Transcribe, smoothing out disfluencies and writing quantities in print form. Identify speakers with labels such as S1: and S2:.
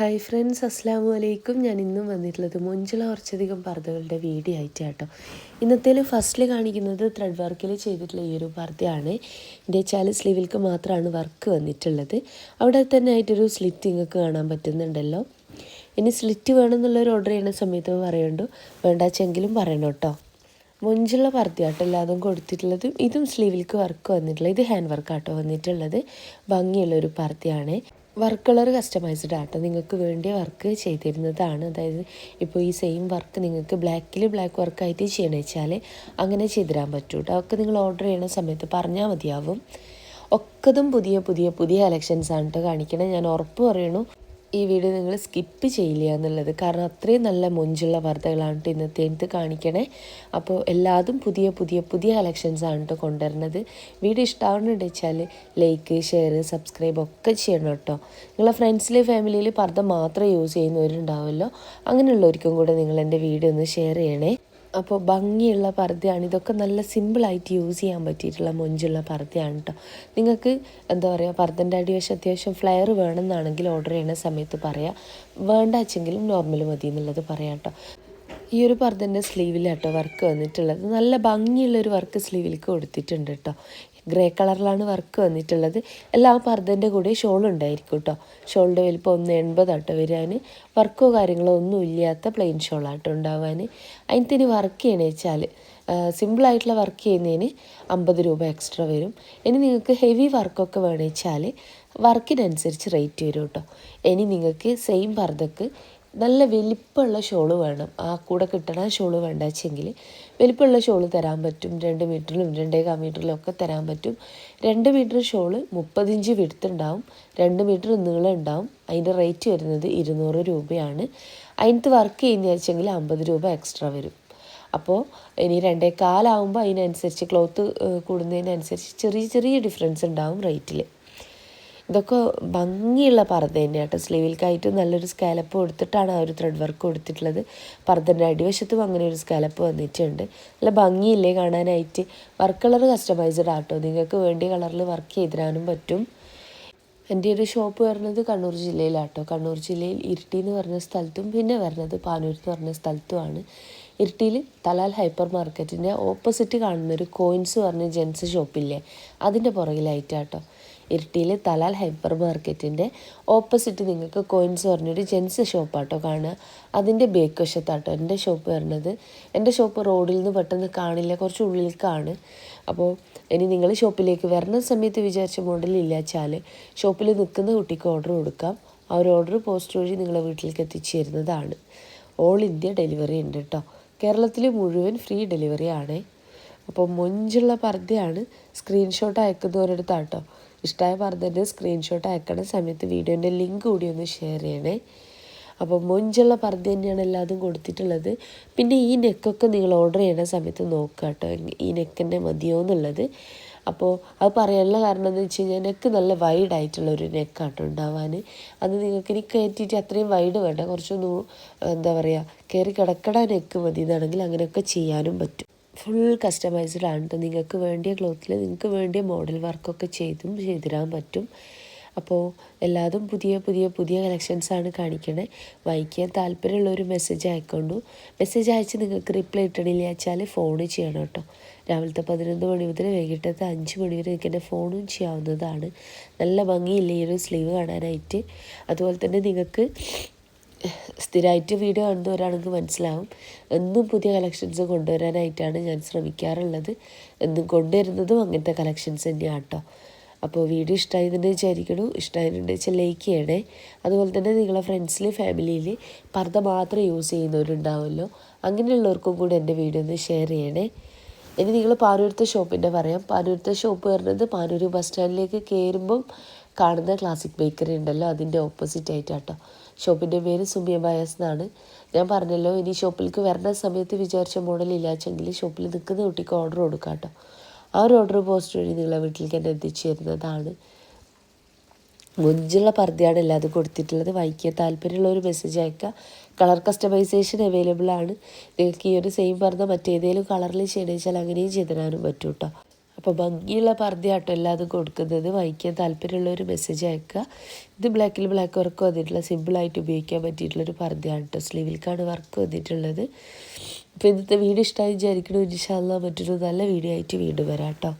S1: Hi friends, അസ്സാം വലൈക്കും. ഞാൻ ഇന്നും വന്നിട്ടുള്ളത് മൊഞ്ചുള്ള കുറച്ചധികം പർദ്ദകളുടെ വീഡിയോ ആയിട്ടാട്ടോ. ഇന്നത്തേൽ ഫസ്റ്റിൽ കാണിക്കുന്നത് ത്രെഡ് വർക്കിൽ ചെയ്തിട്ടുള്ള ഈ ഒരു പർദ്ദയാണ്. ഇതിൻ്റെ വെച്ചാൽ സ്ലീവിൽക്ക് മാത്രമാണ് വർക്ക് വന്നിട്ടുള്ളത്. അവിടെ തന്നെ ആയിട്ടൊരു സ്ലിറ്റ് നിങ്ങൾക്ക് കാണാൻ പറ്റുന്നുണ്ടല്ലോ. ഇനി സ്ലിറ്റ് വേണമെന്നുള്ളൊരു ഓർഡർ ചെയ്യുന്ന സമയത്ത് പറയണ്ടു, വേണ്ടാച്ചെങ്കിലും പറയണം കേട്ടോ. മൊഞ്ചുള്ള പർദ്ദയാട്ടോ എല്ലാതും കൊടുത്തിട്ടുള്ളത്. ഇതും സ്ലീവിൽക്ക് വർക്ക് വന്നിട്ടുള്ളത്. ഇത് ഹാൻഡ് വർക്കാട്ടോ വന്നിട്ടുള്ളത്. ഭംഗിയുള്ളൊരു പർദ്ദയാണ്. വർക്ക് കളർ കസ്റ്റമൈസ്ഡ് ആട്ടോ, നിങ്ങൾക്ക് വേണ്ടിയ വർക്ക് ചെയ്തിരുന്നതാണ്. അതായത് ഇപ്പോൾ ഈ സെയിം വർക്ക് നിങ്ങൾക്ക് ബ്ലാക്ക് വർക്കായിട്ട് ചെയ്യണമെന്ന് വെച്ചാൽ അങ്ങനെ ചെയ്തിരാൻ പറ്റും കേട്ടോ. അതൊക്കെ നിങ്ങൾ ഓർഡർ ചെയ്യുന്ന സമയത്ത് പറഞ്ഞാൽ മതിയാവും. ഒക്കതും പുതിയ കളക്ഷൻസാണ് കേട്ടോ കാണിക്കണേ. ഞാൻ ഉറപ്പ് പറയണു, ഈ വീഡിയോ നിങ്ങൾ സ്കിപ്പ് ചെയ്യില്ല എന്നുള്ളത്. കാരണം അത്രയും നല്ല മൊഞ്ചുള്ള പർദ്ദകളാണ് കേട്ടോ ഇന്നത്തെ കാണിക്കണേ. അപ്പോൾ എല്ലാതും പുതിയ കളക്ഷൻസാണ് കേട്ടോ കൊണ്ടുവരുന്നത്. വീഡിയോ ഇഷ്ടമാവുന്നുണ്ട് വെച്ചാൽ ലൈക്ക്, ഷെയർ, സബ്സ്ക്രൈബ് ഒക്കെ ചെയ്യണം കേട്ടോ. നിങ്ങളെ ഫ്രണ്ട്സിൽ ഫാമിലിയിൽ പർദ്ദ മാത്രം യൂസ് ചെയ്യുന്നവരുണ്ടാവുമല്ലോ, അങ്ങനെയുള്ളവർക്കും കൂടെ നിങ്ങൾ എൻ്റെ വീഡിയോ ഒന്ന് ഷെയർ ചെയ്യണേ. അപ്പോൾ ഭംഗിയുള്ള പർദ്ദയാണ്. ഇതൊക്കെ നല്ല സിമ്പിളായിട്ട് യൂസ് ചെയ്യാൻ പറ്റിയിട്ടുള്ള മൊഞ്ചുള്ള പർദ്ദയാണ് കേട്ടോ. നിങ്ങൾക്ക് എന്താ പറയുക, പർദ്ദൻ്റെ അടിവശം അത്യാവശ്യം ഫ്ലെയർ വേണമെന്നാണെങ്കിൽ ഓർഡർ ചെയ്യുന്ന സമയത്ത് പറയാം. വേണ്ടാച്ചെങ്കിലും നോർമൽ മതി എന്നുള്ളത് പറയാം കേട്ടോ. ഈ ഒരു പർദ്ദൻ്റെ സ്ലീവിലാട്ടോ വർക്ക് വന്നിട്ടുള്ളത്. നല്ല ഭംഗിയുള്ളൊരു വർക്ക് സ്ലീവിലേക്ക് കൊടുത്തിട്ടുണ്ട് കേട്ടോ. ഗ്രേ കളറിലാണ് വർക്ക് വന്നിട്ടുള്ളത്. എല്ലാ പർദ്ദൻ്റെ കൂടെ ഷോൾ ഉണ്ടായിരിക്കും കേട്ടോ. ഷോളിൻ്റെ വലിപ്പം 1.80 ആട്ടോ വരാൻ. വർക്കോ കാര്യങ്ങളോ ഒന്നും ഇല്ലാത്ത പ്ലെയിൻ ഷോളാട്ടോ ഉണ്ടാവാൻ. അതിന് വർക്ക് ചെയ്യണമെന്ന് വെച്ചാൽ സിമ്പിളായിട്ടുള്ള വർക്ക് ചെയ്യുന്നതിന് 50 രൂപ എക്സ്ട്രാ വരും. ഇനി നിങ്ങൾക്ക് ഹെവി വർക്കൊക്കെ വേണമെന്ന് വെച്ചാൽ വർക്കിനനുസരിച്ച് റേറ്റ് വരും കേട്ടോ. ഇനി നിങ്ങൾക്ക് സെയിം പർദ്ദക്ക് നല്ല വലിപ്പമുള്ള ഷോള് വേണം, ആ കൂടെ കിട്ടണ ഷോള് വേണ്ടാച്ചെങ്കിൽ വലിപ്പമുള്ള ഷോള് തരാൻ പറ്റും. 2 മീറ്ററിലും 2.25 മീറ്ററിലും ഒക്കെ തരാൻ പറ്റും. 2 മീറ്റർ ഷോള് 30 ഇഞ്ച് വിടുത്തുണ്ടാവും, 2 മീറ്റർ നീളം ഉണ്ടാവും. അതിൻ്റെ റേറ്റ് വരുന്നത് 200 രൂപയാണ്. അതിനകത്ത് വർക്ക് ചെയ്യുന്ന വെച്ചെങ്കിൽ 50 രൂപ എക്സ്ട്രാ വരും. അപ്പോൾ ഇനി 2.25 ആകുമ്പോൾ അതിനനുസരിച്ച് ക്ലോത്ത് കൂടുന്നതിനനുസരിച്ച് ചെറിയ ഡിഫറൻസ് ഉണ്ടാവും റേറ്റിൽ. ഇതൊക്കെ ഭംഗിയുള്ള പർദ്ദ തന്നെയാണ് കേട്ടോ. സ്ലീവിൽക്കായിട്ട് നല്ലൊരു സ്കാലപ്പ് കൊടുത്തിട്ടാണ് ആ ഒരു ത്രെഡ് വർക്ക് കൊടുത്തിട്ടുള്ളത്. പർദ്ദൻ്റെ അടിവശത്തും അങ്ങനെ ഒരു സ്കാലപ്പ് വന്നിട്ടുണ്ട്. നല്ല ഭംഗിയില്ലേ കാണാനായിട്ട്. വർക്ക് കളർ കസ്റ്റമൈസ്ഡ് ആട്ടോ, നിങ്ങൾക്ക് വേണ്ടിയ കളറിൽ വർക്ക് ചെയ്തിടാനും പറ്റും. എൻ്റെ ഒരു ഷോപ്പ് വരുന്നത് കണ്ണൂർ ജില്ലയിലാട്ടോ. കണ്ണൂർ ജില്ലയിൽ ഇരിട്ടി എന്ന് പറഞ്ഞ സ്ഥലത്തും പിന്നെ വരുന്നത് പാനൂർ എന്ന് പറഞ്ഞ സ്ഥലത്തുമാണ്. ഇരിട്ടിയിൽ തലാൽ ഹൈപ്പർ മാർക്കറ്റിൻ്റെ ഓപ്പോസിറ്റ് കാണുന്നൊരു കോയിൻസ് പറഞ്ഞ ജെൻസ് ഷോപ്പില്ലേ, അതിൻ്റെ പുറകിലായിട്ടാട്ടോ. ഇരിട്ടിയിൽ തലാൽ ഹൈപ്പർ മാർക്കറ്റിൻ്റെ ഓപ്പോസിറ്റ് നിങ്ങൾക്ക് കോയിൻസ് പറഞ്ഞൊരു ജെൻസ് ഷോപ്പാട്ടോ കാണുക. അതിൻ്റെ ബേക്ക് വശത്താട്ടോ എൻ്റെ ഷോപ്പ് വരുന്നത്. എൻ്റെ ഷോപ്പ് റോഡിൽ നിന്ന് പെട്ടെന്ന് കാണില്ല, കുറച്ച് ഉള്ളിലേക്കാണ്. അപ്പോൾ ഇനി നിങ്ങൾ ഷോപ്പിലേക്ക് വരുന്ന സമയത്ത് വിചാരിച്ച മോഡലില്ല വെച്ചാൽ ഷോപ്പിൽ നിൽക്കുന്ന കുട്ടിക്ക് ഓർഡർ കൊടുക്കാം. ആ ഒരു ഓർഡർ പോസ്റ്റ് വഴി നിങ്ങളെ വീട്ടിലേക്ക് എത്തിച്ചു തരുന്നതാണ്. ഓൾ ഇന്ത്യ ഡെലിവറി ഉണ്ട് കേട്ടോ. കേരളത്തിൽ മുഴുവൻ ഫ്രീ ഡെലിവറി ആണ്. അപ്പോൾ മൊഞ്ചുള്ള പർദ്ദയാണ്. സ്ക്രീൻഷോട്ട് അയക്കുന്നവരെടുത്താട്ടോ. ഇഷ്ടമായ പർദ്ദൻ്റെ സ്ക്രീൻഷോട്ട് അയക്കണ സമയത്ത് വീഡിയോൻ്റെ ലിങ്ക് കൂടി ഒന്ന് ഷെയർ ചെയ്യണേ. അപ്പോൾ മൊഞ്ചുള്ള പർദ്ദ തന്നെയാണ് എല്ലാതും കൊടുത്തിട്ടുള്ളത്. പിന്നെ ഈ നെക്കൊക്കെ നിങ്ങൾ ഓർഡർ ചെയ്യുന്ന സമയത്ത് നോക്കുക കേട്ടോ, ഈ നെക്കിൻ്റെ മതിയോ എന്നുള്ളത്. അപ്പോൾ അത് പറയാനുള്ള കാരണം എന്ന് വെച്ച് കഴിഞ്ഞാൽ നെക്ക് നല്ല വൈഡായിട്ടുള്ളൊരു നെക്കാട്ടോ ഉണ്ടാവാൻ. അത് നിങ്ങൾക്ക് ഇനി കയറ്റിയിട്ട് അത്രയും വൈഡ് വേണ്ട, കുറച്ചൊന്ന് എന്താ പറയുക കയറി കിടക്കട നെക്ക് മതി എന്നാണെങ്കിൽ അങ്ങനെയൊക്കെ ചെയ്യാനും പറ്റും. ഫുൾ കസ്റ്റമൈസ്ഡ് ആണ് കേട്ടോ. നിങ്ങൾക്ക് വേണ്ടിയ ക്ലോത്തിൽ നിങ്ങൾക്ക് വേണ്ടിയ മോഡൽ വർക്കൊക്കെ ചെയ്തിടാൻ പറ്റും. അപ്പോൾ എല്ലാതും പുതിയ കളക്ഷൻസാണ് കാണിക്കണേ. വായിക്കാൻ താല്പര്യമുള്ളൊരു മെസ്സേജ് അയക്കൊണ്ടു. മെസ്സേജ് അയച്ച് നിങ്ങൾക്ക് റിപ്ലൈ ഇട്ടണില്ല വെച്ചാൽ ഫോൺ ചെയ്യണം കേട്ടോ. രാവിലത്തെ 11 മണി മുതൽ വൈകിട്ടത്തെ 5 മണി വരെ നിങ്ങൾക്ക് എൻ്റെ ഫോണും ചെയ്യാവുന്നതാണ്. നല്ല ഭംഗിയില്ലേ ഈ ഒരു സ്ലീവ് കാണാനായിട്ട്. അതുപോലെ തന്നെ നിങ്ങൾക്ക് സ്ഥിരമായിട്ട് വീഡിയോ കാണുന്നവരാണെങ്കിൽ മനസ്സിലാവും, എന്നും പുതിയ കളക്ഷൻസ് കൊണ്ടുവരാനായിട്ടാണ് ഞാൻ ശ്രമിക്കാറുള്ളത്. എന്നും കൊണ്ടുവരുന്നതും അങ്ങനത്തെ കളക്ഷൻസ് തന്നെയാണ് കേട്ടോ. അപ്പോൾ വീഡിയോ ഇഷ്ടമായതെന്ന് വിചാരിക്കണു. ഇഷ്ടമായിട്ടുണ്ടെന്ന് വെച്ചാൽ ലൈക്ക് ചെയ്യണേ. അതുപോലെ തന്നെ നിങ്ങളെ ഫ്രണ്ട്സിൽ ഫാമിലിയിൽ പർദ്ദ മാത്രം യൂസ് ചെയ്യുന്നവരുണ്ടാവുമല്ലോ, അങ്ങനെയുള്ളവർക്കും കൂടി എൻ്റെ വീഡിയോ ഒന്ന് ഷെയർ ചെയ്യണേ. ഇനി നിങ്ങൾ പാനൂരത്തെ ഷോപ്പിൻ്റെ പറയാം. പാനൂരത്തെ ഷോപ്പ് വരുന്നത് പാനൂർ ബസ് സ്റ്റാൻഡിലേക്ക് കയറുമ്പം കാണുന്ന ക്ലാസിക് ബേക്കറി ഉണ്ടല്ലോ, അതിൻ്റെ ഓപ്പോസിറ്റ് ആയിട്ടാട്ടോ. ഷോപ്പിൻ്റെ പേര് സുമിയ ബയാസ് എന്നാണ്. ഞാൻ പറഞ്ഞല്ലോ, ഇനി ഷോപ്പിലേക്ക് വരുന്ന സമയത്ത് വിചാരിച്ച മോഡൽ ഇല്ലാച്ചെങ്കിൽ ഷോപ്പിൽ നിൽക്കുന്ന കുട്ടിക്ക് ഓർഡർ കൊടുക്കാം കേട്ടോ. ആ ഒരു ഓർഡർ പോസ്റ്റ് വഴി നിങ്ങളെ വീട്ടിലേക്ക് തന്നെ എത്തിച്ചു തരുന്നതാണ്. മൊഞ്ചുള്ള പർദ്ദയാണ് എല്ലാതും കൊടുത്തിട്ടുള്ളത്. വായിക്കാൻ താല്പര്യമുള്ള ഒരു മെസ്സേജ് അയക്കുക. കളർ കസ്റ്റമൈസേഷൻ അവൈലബിൾ ആണ്. നിങ്ങൾക്ക് ഈ ഒരു സെയിം പർദ്ദ മറ്റേതെങ്കിലും കളറിൽ ചെയ്യണമെന്ന് വെച്ചാൽ അങ്ങനെയും ചെയ്തിടാനും പറ്റും കേട്ടോ. അപ്പോൾ ഭംഗിയുള്ള പർദ്ദയാട്ടോ എല്ലാതും കൊടുക്കുന്നത്. വായിക്കാൻ താല്പര്യമുള്ളൊരു മെസ്സേജ് അയക്കുക. ഇത് ബ്ലാക്കിൽ ബ്ലാക്ക് വർക്ക് വന്നിട്ടുള്ള സിമ്പിളായിട്ട് ഉപയോഗിക്കാൻ പറ്റിയിട്ടുള്ളൊരു പർദ്ദയാണ് കേട്ടോ. സ്ലീവിൽക്കാണ് വർക്ക് വന്നിട്ടുള്ളത്. അപ്പോൾ ഇന്നത്തെ വീഡിയോ ഇഷ്ടമായി വിചാരിക്കണം. ഇൻഷാ അല്ലാഹ് മറ്റൊരു നല്ല വീഡിയോ ആയിട്ട് വീണ്ടും വരാം കേട്ടോ.